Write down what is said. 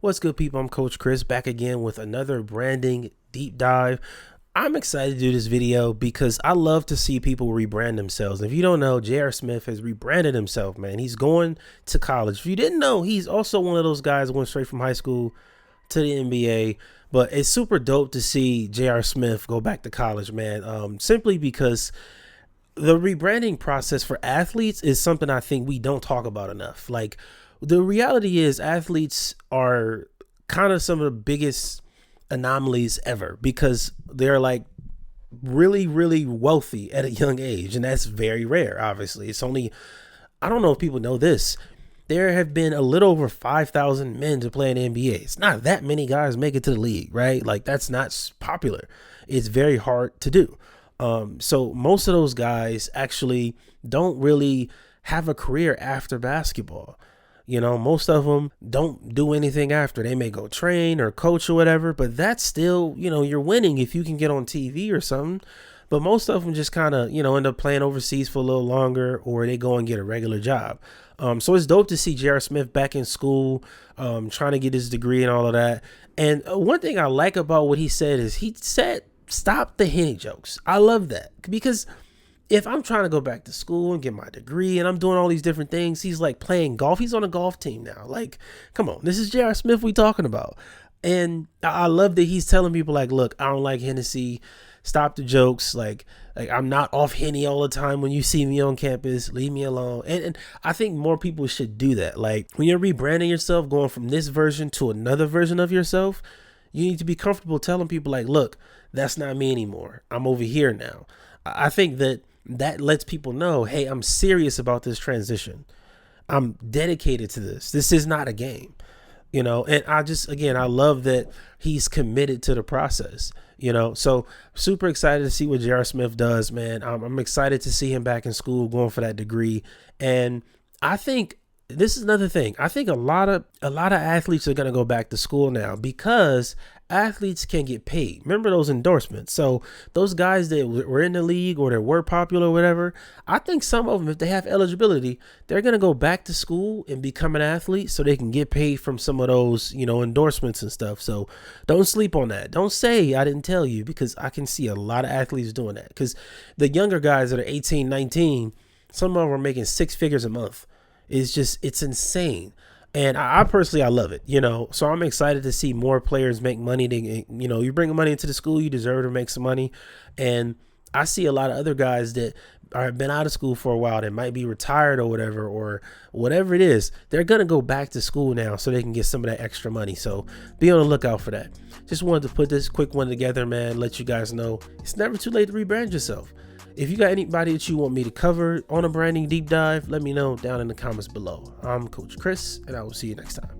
What's good, people? I'm Coach Chris back again with another branding deep dive. I'm excited to do this video because I love to see people rebrand themselves. If you don't know, J.R. Smith has rebranded himself, man. He's going to college. If you didn't know, he's also one of those guys who went straight from high school to the NBA. But it's super dope to see J.R. Smith go back to college, man. Simply because the rebranding process for athletes is something I think we don't talk about enough. Like, the reality is athletes are kind of some of the biggest anomalies ever because they're like really wealthy at a young age, and that's very rare. Obviously, it's only, I don't know if people know this, there have been a little over 5,000 men to play in the NBA. It's not that many guys make it to the league, right? Like, that's not popular. It's very hard to do. So most of those guys actually don't really have a career after basketball. You know, most of them don't do anything after. They may go train or coach or whatever, but that's still, you're winning if you can get on TV or something. But most of them just kind of, end up playing overseas for a little longer, or they go and get a regular job. So it's dope to see J.R. Smith back in school, trying to get his degree and all of that. And one thing I like about what he said is he said, stop the Henny jokes. I love that because if I'm trying to go back to school and get my degree and I'm doing all these different things, he's like playing golf. He's on a golf team now. Like, come on, this is J.R. Smith we talking about. And I love that he's telling people like, look, I don't like Hennessy. Stop the jokes. Like I'm not off Henny all the time when you see me on campus. Leave me alone. And I think more people should do that. Like, when you're rebranding yourself, going from this version to another version of yourself, you need to be comfortable telling people like, look, that's not me anymore. I'm over here now. I think that lets people know, hey, I'm serious about this transition. I'm dedicated to this. This is not a game, and I love that he's committed to the process, so super excited to see what J.R. Smith does, man. I'm excited to see him back in school going for that degree. And I think this is another thing. I think a lot of athletes are going to go back to school now because athletes can get paid. Remember those endorsements? So those guys that were in the league or that were popular or whatever, I think some of them, if they have eligibility, they're going to go back to school and become an athlete so they can get paid from some of those, endorsements and stuff. So don't sleep on that. Don't say I didn't tell you, because I can see a lot of athletes doing that. Because the younger guys that are 18, 19, some of them are making 6 figures a month. It's insane. And I personally, I love it, so I'm excited to see more players make money. You bring money into the school, you deserve to make some money. And I see a lot of other guys that have been out of school for a while that might be retired or whatever it is. They're going to go back to school now so they can get some of that extra money. So be on the lookout for that. Just wanted to put this quick one together, man. Let you guys know it's never too late to rebrand yourself. If you got anybody that you want me to cover on a branding deep dive, let me know down in the comments below. I'm Coach Chris, and I will see you next time.